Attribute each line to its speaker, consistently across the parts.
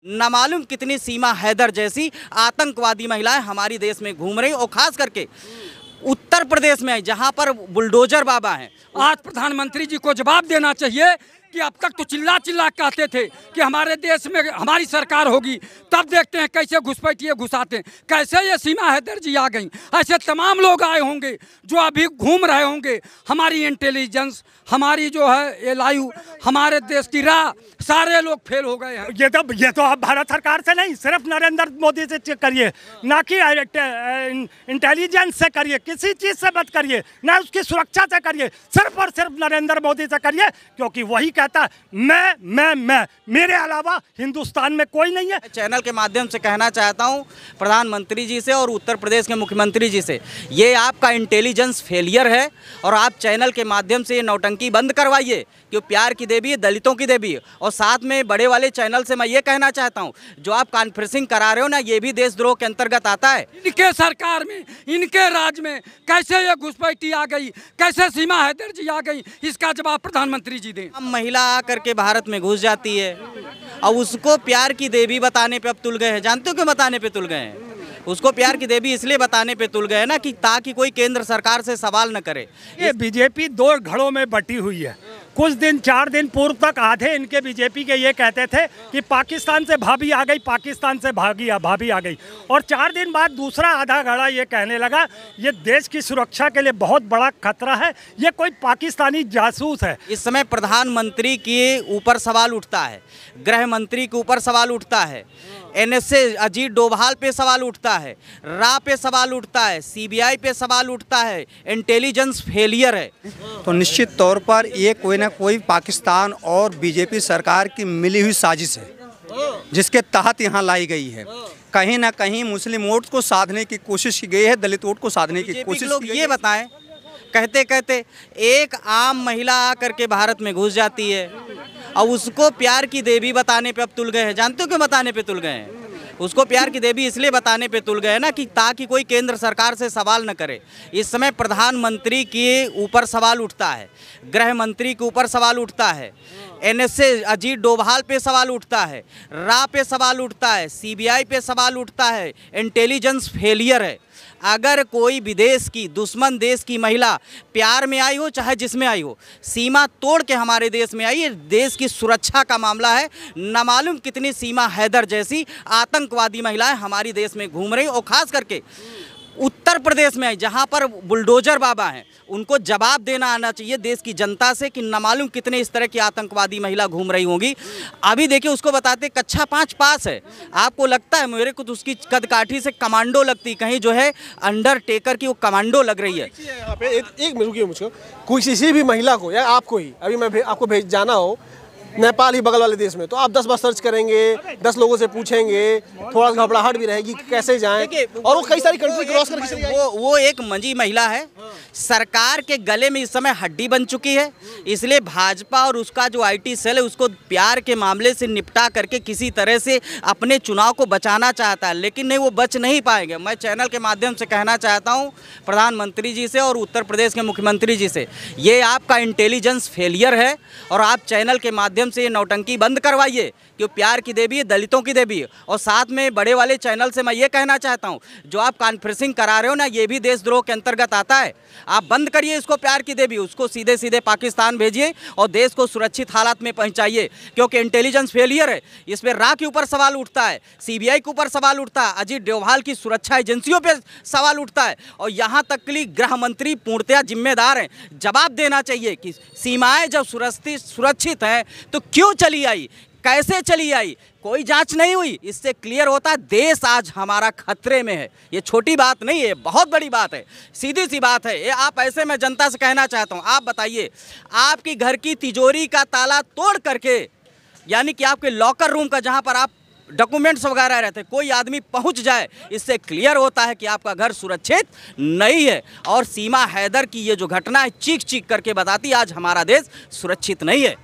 Speaker 1: नामालूम कितनी सीमा हैदर जैसी आतंकवादी महिलाएं हमारी देश में घूम रही और खास करके उत्तर प्रदेश में जहां पर बुलडोजर बाबा हैं।
Speaker 2: आज प्रधानमंत्री जी को जवाब देना चाहिए कि अब तक तो चिल्ला चिल्ला कहते थे कि हमारे देश में हमारी सरकार होगी, तब देखते हैं कैसे घुसपैठिए घुसाते हैं, कैसे ये सीमा हैदर जी आ गई। ऐसे तमाम लोग आए होंगे जो अभी घूम रहे होंगे। हमारी इंटेलिजेंस, हमारी जो है एलआईयू, हमारे देश की राह, सारे लोग फेल हो गए हैं।
Speaker 3: ये तो आप भारत सरकार से नहीं, सिर्फ नरेंद्र मोदी से चेक करिए, ना कि इंटेलिजेंस से करिए, किसी चीज़ से मत करिए, ना उसकी सुरक्षा से करिए, सिर्फ और सिर्फ नरेंद्र मोदी से करिए, क्योंकि वही कहता है मैं, मेरे अलावा हिंदुस्तान में कोई नहीं है।
Speaker 1: चैनल के माध्यम से कहना चाहता हूं प्रधानमंत्री जी से और उत्तर प्रदेश के मुख्यमंत्री जी से, ये आपका इंटेलिजेंस फेलियर है और आप चैनल के माध्यम से ये नौटंकी बंद करवाइए कि प्यार की देवी है, दलितों की देवी है। और साथ में बड़े वाले चैनल से मैं ये कहना चाहता हूं, जो आप कॉन्फ्रेंसिंग करा रहे हो ना, ये भी देशद्रोह के अंतर्गत आता है।
Speaker 2: इनके सरकार में, इनके राज में कैसे ये घुसपैठी आ गई, कैसे सीमा हैदर जी आ गई, इसका जवाब प्रधानमंत्री जी दें।
Speaker 1: महिला आकर के भारत में घुस जाती है और उसको प्यार की देवी बताने पे अब तुल गए हैं। जानते हो क्यों बताने पे तुल गए हैं? उसको प्यार की देवी इसलिए बताने पे तुल गए ना कि ताकि कोई केंद्र सरकार से सवाल न करे।
Speaker 3: ये बीजेपी दो घड़ों में बटी हुई है। कुछ दिन 4 दिन पूर्व तक आधे इनके बीजेपी के ये कहते थे कि पाकिस्तान से भाभी आ गई, पाकिस्तान से भाभी आ गई, और 4 दिन बाद दूसरा आधा घड़ा ये कहने लगा ये देश की सुरक्षा के लिए बहुत बड़ा खतरा है, ये कोई पाकिस्तानी जासूस है।
Speaker 1: इस समय प्रधानमंत्री के ऊपर सवाल उठता है, गृह मंत्री के ऊपर सवाल उठता है, एनएसए अजीत डोभाल पे सवाल उठता है, रा पे सवाल उठता है, सीबीआई पे सवाल उठता है, इंटेलिजेंस फेलियर है।
Speaker 4: तो निश्चित तौर पर ये कोई ना कोई पाकिस्तान और बीजेपी सरकार की मिली हुई साजिश है, जिसके तहत यहाँ लाई गई है। कहीं ना कहीं मुस्लिम वोट को साधने की कोशिश की गई है, दलित वोट को साधने की कोशिश।
Speaker 1: लोग ये बताएं, कहते कहते एक आम महिला आकर के भारत में घुस जाती है और उसको प्यार की देवी बताने पे अब तुल गए हैं। जानते हो क्यों बताने पे तुल गए हैं? उसको प्यार की देवी इसलिए बताने पे तुल गए ना कि ताकि कोई केंद्र सरकार से सवाल न करे। इस समय प्रधानमंत्री के ऊपर सवाल उठता है, गृह मंत्री के ऊपर सवाल उठता है, एनएसए अजीत डोभाल पे सवाल उठता है, रा पे सवाल उठता है, सीबीआई पे सवाल उठता है, इंटेलिजेंस फेलियर है। अगर कोई विदेश की दुश्मन देश की महिला प्यार में आई हो, चाहे जिसमें आई हो, सीमा तोड़ के हमारे देश में आई, देश की सुरक्षा का मामला है। नामालूम कितनी सीमा हैदर जैसी आतंकवादी महिलाएं हमारी देश में घूम रही और खास करके उत्तर प्रदेश में जहां पर बुलडोजर बाबा हैं, उनको जवाब देना आना चाहिए देश की जनता से कि न मालूम कितने इस तरह की आतंकवादी महिला घूम रही होंगी। अभी देखिए, उसको बताते कक्षा 5 पास है, आपको लगता है, मेरे को तो उसकी कदकाठी से कमांडो लगती, कहीं जो है अंडरटेकर की वो कमांडो लग रही है।
Speaker 5: यहाँ पे एक मिनट रुकिए, मुझको कोई किसी भी महिला को या आपको ही अभी मैं आपको भेज जाना हो नेपाल ही बगल वाले देश में, तो आप 10 बार सर्च करेंगे, 10 लोगों से पूछेंगे, थोड़ा घबराहट भी रहेगी कैसे जाएं, और वो कई सारी कंट्री क्रॉस करके
Speaker 1: वो एक मंजी महिला है। सरकार के गले में इस समय हड्डी बन चुकी है, इसलिए भाजपा और उसका जो आईटी सेल है उसको प्यार के मामले से निपटा करके किसी तरह से अपने चुनाव को बचाना चाहता है, लेकिन नहीं, वो बच नहीं पाएंगे। मैं चैनल के माध्यम से कहना चाहता हूँ प्रधानमंत्री जी से और उत्तर प्रदेश के मुख्यमंत्री जी से, ये आपका इंटेलिजेंस फेलियर है और आप चैनल के माध्यम से ये नौटंकी बंद करवाइए कि प्यार की देवी है, दलितों की देवी है। और साथ में बड़े वाले चैनल से मैं ये कहना चाहता हूँ, जो आप कॉन्फ्रेंसिंग करा रहे हो ना, ये भी देशद्रोह के अंतर्गत आता है। आप बंद करिए इसको, प्यार की देवी, उसको सीधे सीधे पाकिस्तान भेजिए और देश को सुरक्षित हालात में पहुंचाइए, क्योंकि इंटेलिजेंस फेलियर है। इस पर रा के ऊपर सवाल उठता है, सीबीआई के ऊपर सवाल उठता है, अजीत डोभाल की सुरक्षा एजेंसियों पर सवाल उठता है, और यहाँ तक कि गृह मंत्री पूर्णतया जिम्मेदार हैं। जवाब देना चाहिए कि सीमाएं जब सुरक्षित हैं तो क्यों चली आई, कैसे चली आई, कोई जांच नहीं हुई। इससे क्लियर होता है देश आज हमारा खतरे में है। ये छोटी बात नहीं है, बहुत बड़ी बात है, सीधी सी बात है। ये आप ऐसे में जनता से कहना चाहता हूँ, आप बताइए, आपकी घर की तिजोरी का ताला तोड़ करके, यानी कि आपके लॉकर रूम का जहाँ पर आप डॉक्यूमेंट्स वगैरह रहते, कोई आदमी पहुंच जाए, इससे क्लियर होता है कि आपका घर सुरक्षित नहीं है। और सीमा हैदर की ये जो घटना है, चीख चीख करके बताती आज हमारा देश सुरक्षित नहीं है।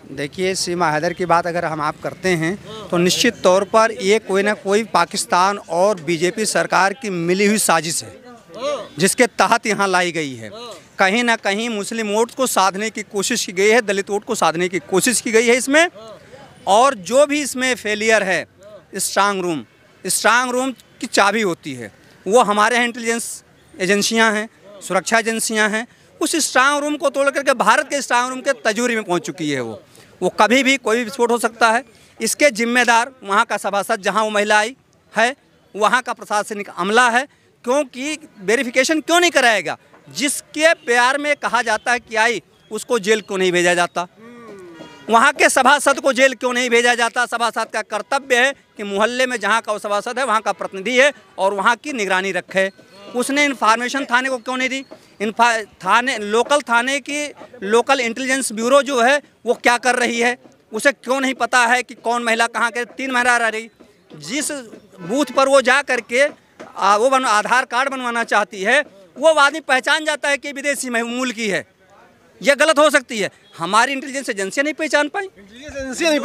Speaker 4: देखिए, सीमा हैदर की बात अगर हम आप करते हैं तो निश्चित तौर पर ये कोई ना कोई पाकिस्तान और बीजेपी सरकार की मिली हुई साजिश है, जिसके तहत यहाँ लाई गई है। कहीं ना कहीं मुस्लिम वोट को साधने की कोशिश की गई है, दलित वोट को साधने की कोशिश की गई है इसमें। और जो भी इसमें फेलियर है, स्ट्रांग रूम की चाबी होती है, वो हमारे यहाँ इंटेलिजेंस एजेंसियां हैं, सुरक्षा एजेंसियां हैं। उस स्ट्रांग रूम को तोड़ करके भारत के स्ट्रांग रूम के तजूरी में पहुंच चुकी है। वो कभी भी कोई भी विस्फोट हो सकता है। इसके जिम्मेदार वहाँ का सभासद, जहाँ वो महिला आई है, वहाँ का प्रशासनिक अमला है। क्योंकि वेरिफिकेशन क्यों नहीं कराएगा? जिसके प्यार में कहा जाता है कि आई, उसको जेल क्यों नहीं भेजा जाता? वहाँ के सभासद को जेल क्यों नहीं भेजा जाता? सभासद का कर्तव्य है कि मोहल्ले में जहाँ का वो सभासद है, वहाँ का प्रतिनिधि है और वहाँ की निगरानी रखे। उसने इन्फॉर्मेशन थाने को क्यों नहीं दी? लोकल थाने की लोकल इंटेलिजेंस ब्यूरो जो है वो क्या कर रही है? उसे क्यों नहीं पता है कि कौन महिला कहाँ के? 3 महिला रह रही। जिस बूथ पर वो जा करके वो आधार कार्ड बनवाना चाहती है, वो आदमी पहचान जाता है कि विदेशी मूल की है। यह गलत हो सकती है। हमारी इंटेलिजेंस एजेंसियाँ नहीं पहचान पाई।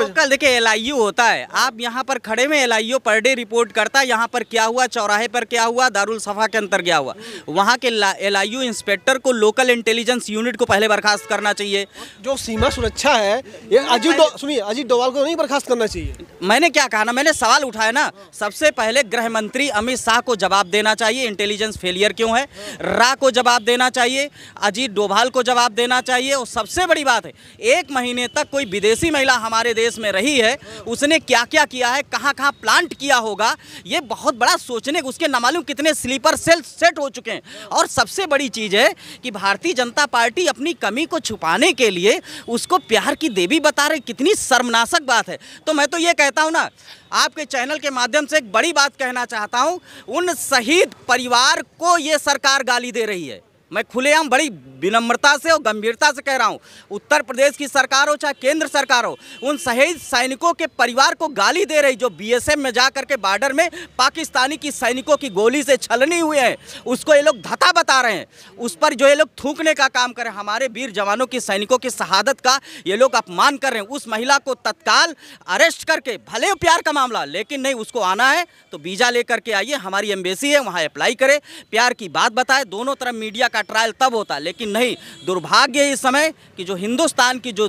Speaker 1: कल देखिए एलआईयू होता है, आप यहाँ पर खड़े में एलआईयू पर डे रिपोर्ट करता है, यहाँ पर क्या हुआ, चौराहे पर क्या हुआ, दारुल सफा के अंदर क्या हुआ। वहाँ के एलआईयू इंस्पेक्टर को लोकल इंटेलिजेंस यूनिट को पहले बर्खास्त करना चाहिए।
Speaker 5: जो सीमा सुरक्षा है, ये अजीत डोभाल को नहीं बर्खास्त करना चाहिए।
Speaker 1: मैंने क्या कहा ना, मैंने सवाल उठाया ना, सबसे पहले गृह मंत्री अमित शाह को जवाब देना चाहिए, इंटेलिजेंस फेलियर क्यों है। रा को जवाब देना चाहिए, अजीत डोभाल को जवाब देना चाहिए। और सबसे बड़ी बात है, 1 महीने तक कोई विदेशी महिला हमारे देश में रही है, उसने क्या क्या किया है, कहाँ कहाँ प्लांट किया होगा, ये बहुत बड़ा सोचने। उसके न मालूम कितने स्लीपर सेल सेट हो चुके हैं। और सबसे बड़ी चीज़ है कि भारतीय जनता पार्टी अपनी कमी को छुपाने के लिए उसको प्यार की देवी बता रही। कितनी शर्मनाक बात है। तो मैं तो ये कहता हूँ ना, आपके चैनल के माध्यम से एक बड़ी बात कहना चाहता हूँ, उन शहीद परिवार को ये सरकार गाली दे रही है। मैं खुलेआम बड़ी विनम्रता से और गंभीरता से कह रहा हूँ, उत्तर प्रदेश की सरकार हो चाहे केंद्र सरकार हो, उन शहीद सैनिकों के परिवार को गाली दे रही, जो बीएसएफ में जा करके बॉर्डर में पाकिस्तानी की सैनिकों की गोली से छलनी हुए हैं, उसको ये लोग धता बता रहे हैं। उस पर जो ये लोग थूकने का काम कर रहे हैं, हमारे वीर जवानों की, सैनिकों की शहादत का ये लोग अपमान कर रहे हैं। उस महिला को तत्काल अरेस्ट करके, भले प्यार का मामला, लेकिन नहीं, उसको आना है तो वीज़ा लेकर के आइए, हमारी एम्बेसी है, वहाँ अप्लाई करे, प्यार की बात बताए। दोनों तरफ मीडिया का ट्रायल तब होता है। लेकिन नहीं, दुर्भाग्य है इस समय कि जो हिंदुस्तान की जो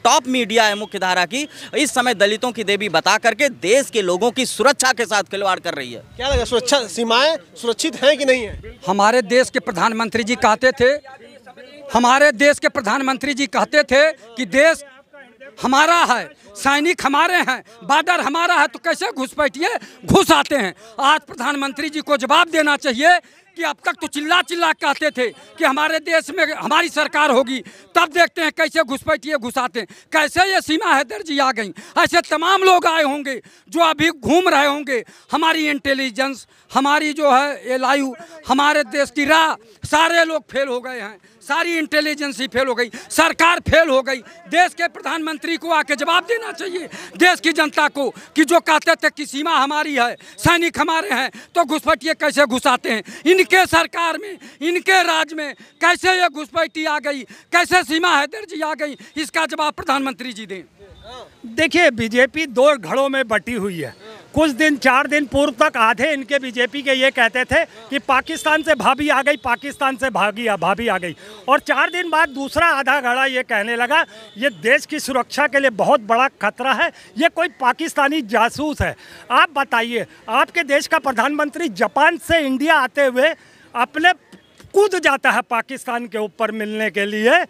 Speaker 1: टॉप मीडिया है मुख्य धारा की, इस समय दलितों की देवी बता करके देश के लोगों की सुरक्षा के साथ खिलवाड़ कर रही है।
Speaker 5: क्या लगा, सुरक्षा सीमाएं सुरक्षित हैं कि नहीं है?
Speaker 2: हमारे देश के प्रधानमंत्री जी कहते थे, हमारे देश के प्रधानमंत्री जी कहते थे कि देश हमारा है, सैनिक हमारे हैं, बॉर्डर हमारा है, तो कैसे घुसपैठिए घुस आते हैं। आज प्रधानमंत्री जी को जवाब देना चाहिए कि अब तक तो चिल्ला चिल्ला कहते थे कि हमारे देश में हमारी सरकार होगी, तब देखते हैं कैसे घुसपैठिए घुसाते हैं, कैसे ये सीमा हैदर जी आ गई। ऐसे तमाम लोग आए होंगे जो अभी घूम रहे होंगे। हमारी इंटेलिजेंस, हमारी जो है एलआईयू, हमारे देश की राह, सारे लोग फेल हो गए हैं, सारी इंटेलिजेंस ही फेल हो गई, सरकार फेल हो गई। देश के प्रधानमंत्री को आके जवाब देना चाहिए देश की जनता को कि जो कहते थे कि सीमा हमारी है, सैनिक हमारे हैं, तो घुसपैठिए कैसे घुसाते हैं। इनके सरकार में, इनके राज में कैसे ये घुसपैठी आ गई, कैसे सीमा हैदर जी आ गई, इसका जवाब प्रधानमंत्री जी दें।
Speaker 3: देखिए, बीजेपी 2 घड़ों में बटी हुई है। कुछ दिन 4 दिन पूर्व तक आधे इनके बीजेपी के ये कहते थे कि पाकिस्तान से भाभी आ गई, पाकिस्तान से भाभी आ गई, और 4 दिन बाद दूसरा आधा घड़ा ये कहने लगा ये देश की सुरक्षा के लिए बहुत बड़ा खतरा है, ये कोई पाकिस्तानी जासूस है। आप बताइए, आपके देश का प्रधानमंत्री जापान से इंडिया आते हुए अपने कूद जाता है पाकिस्तान के ऊपर मिलने के लिए।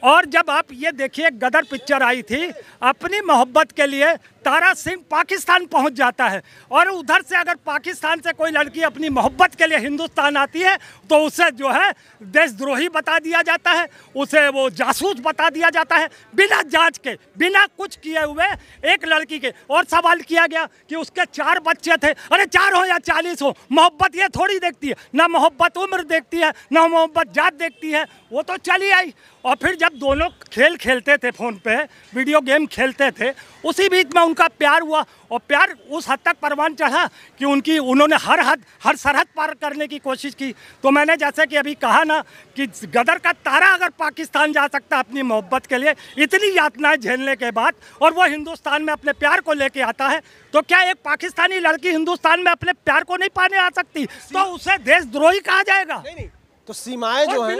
Speaker 3: और जब आप ये देखिए, गदर पिक्चर आई थी, अपनी मोहब्बत के लिए तारा सिंह पाकिस्तान पहुंच जाता है, और उधर से अगर पाकिस्तान से कोई लड़की अपनी मोहब्बत के लिए हिंदुस्तान आती है तो उसे जो है देशद्रोही बता दिया जाता है, उसे वो जासूस बता दिया जाता है, बिना जांच के, बिना कुछ किए हुए एक लड़की के। और सवाल किया गया कि उसके 4 बच्चे थे। अरे 4 हो या 40 हो, मोहब्बत ये थोड़ी देखती है, ना मोहब्बत उम्र देखती है, ना मोहब्बत जात देखती है, वो तो चली आई। और फिर जब दोनों खेल खेलते थे, फ़ोन पे वीडियो गेम खेलते थे, उसी बीच में उनका प्यार हुआ, और प्यार उस हद तक परवान चढ़ा कि उन्होंने हर सरहद पार करने की कोशिश की। तो मैंने जैसे कि अभी कहा ना कि गदर का तारा अगर पाकिस्तान जा सकता अपनी मोहब्बत के लिए, इतनी यातनाएं झेलने के बाद, और वो हिंदुस्तान में अपने प्यार को लेके आता है, तो क्या एक पाकिस्तानी लड़की हिंदुस्तान में अपने प्यार को नहीं पाने आ सकती? तो उसे देशद्रोही कहा जाएगा?
Speaker 5: नहीं, तो सीमाएं जो
Speaker 3: और
Speaker 5: हैं,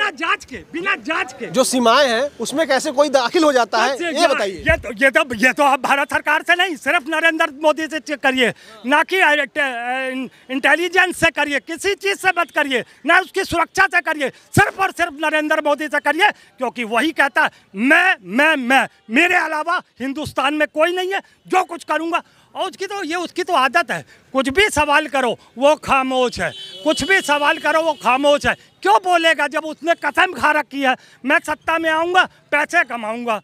Speaker 3: बिना जांच के
Speaker 5: जो सीमाएं हैं उसमें कैसे कोई दाखिल हो जाता है, ये बताइए।
Speaker 3: ये तो आप भारत सरकार से नहीं, सिर्फ नरेंद्र मोदी से चेक करिए, ना कि इंटेलिजेंस से करिए, किसी चीज से मत करिए, ना उसकी सुरक्षा से करिए, सिर्फ और सिर्फ नरेंद्र मोदी से करिए, क्योंकि वही कहता है मैं, मेरे अलावा हिंदुस्तान में कोई नहीं है, जो कुछ करूंगा। और उसकी तो आदत है, कुछ भी सवाल करो वो खामोश है, कुछ भी सवाल करो वो खामोश है। क्यों बोलेगा जब उसने कसम खा रखी है मैं सत्ता में आऊंगा पैसे कमाऊंगा।